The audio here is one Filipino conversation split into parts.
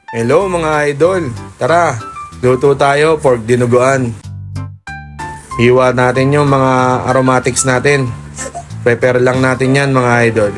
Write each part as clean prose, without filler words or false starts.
Hello mga idol, tara, luto tayo pork dinuguan. Hiwa natin yung mga aromatics natin. Prepare lang natin yan mga idol.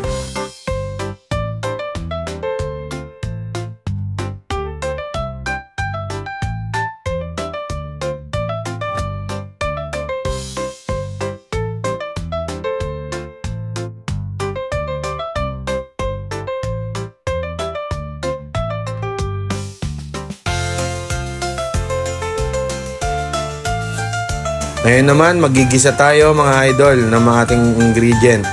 Ngayon naman, magigisa tayo mga idol ng mga ating ingredient.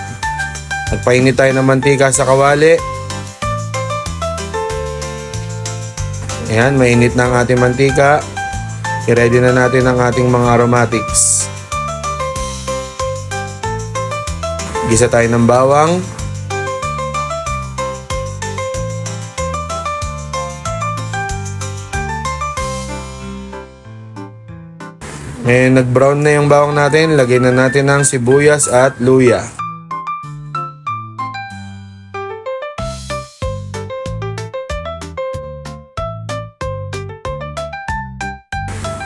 Magpainit tayo ng mantika sa kawali. Ayan, mainit na ang ating mantika. I-ready na natin ang ating mga aromatics. Gisa tayo ng bawang. Ngayon nag-brown na yung bawang natin, lagay na natin ng sibuyas at luya.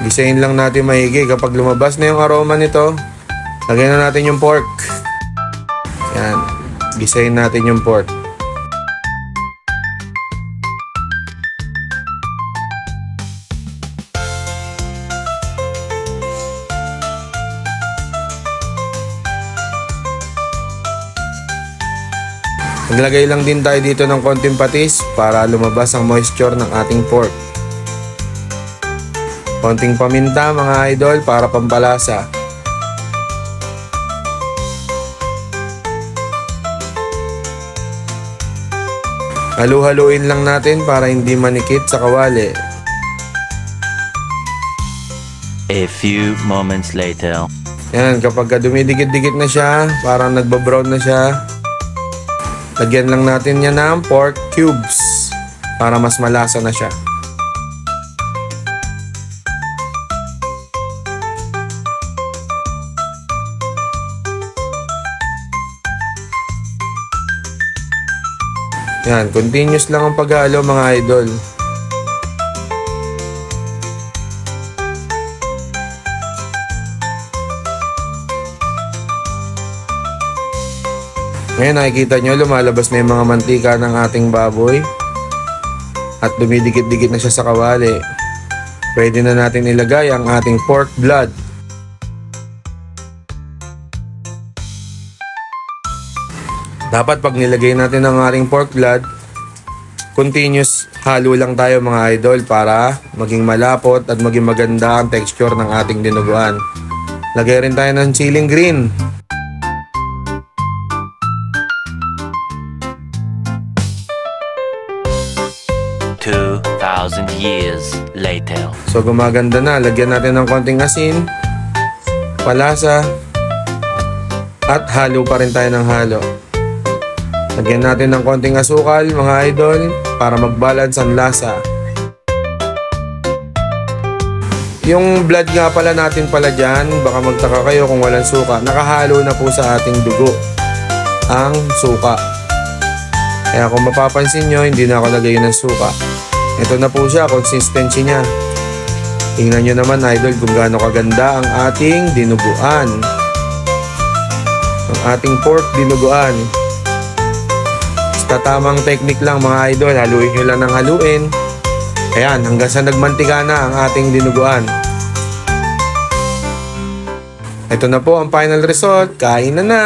Gisahin lang natin maigi. Kapag lumabas na yung aroma nito, lagay na natin yung pork. Yan, gisahin natin yung pork. Maglagay lang din tayo dito ng konting patis para lumabas ang moisture ng ating pork. Konting paminta mga idol para pampalasa. Halu-haluin lang natin para hindi manikit sa kawali. A few moments later. Yan, kapag dumidikit-dikit na siya, parang nagbabrown na siya, lagyan lang natin yan ng pork cubes para mas malasa na siya. Yan, continuous lang ang paghalo mga idol. Ngayon nakikita nyo lumalabas na yung mga mantika ng ating baboy at dumidikit-dikit na siya sa kawali. Pwede na natin ilagay ang ating pork blood. Dapat pag nilagay natin ang ating pork blood, continuous halo lang tayo mga idol para maging malapot at maging maganda ang texture ng ating dinuguan. Lagay rin tayo ng siling green. 2,000 years later. So gumaganda na, lagyan natin ng konting asin, palasa, at halo pa rin tayo ng halo. Lagyan natin ng konting asukal mga idol para mag-balance ang lasa. Yung blood nga pala natin pala dyan, baka magtaka kayo kung walang suka, nakahalo na po sa ating dugo ang suka. Kaya kung mapapansin nyo, hindi na ako lagay ng suka. Ito na po siya, consistency niya. Tingnan nyo naman idol kung gaano kaganda ang ating dinuguan. Ang ating pork dinuguan. Basta tamang technique lang mga idol, haluin nyo lang ng haluin. Ayan, hanggang sa nagmantika na ang ating dinuguan. Ito na po ang final result, kain na na!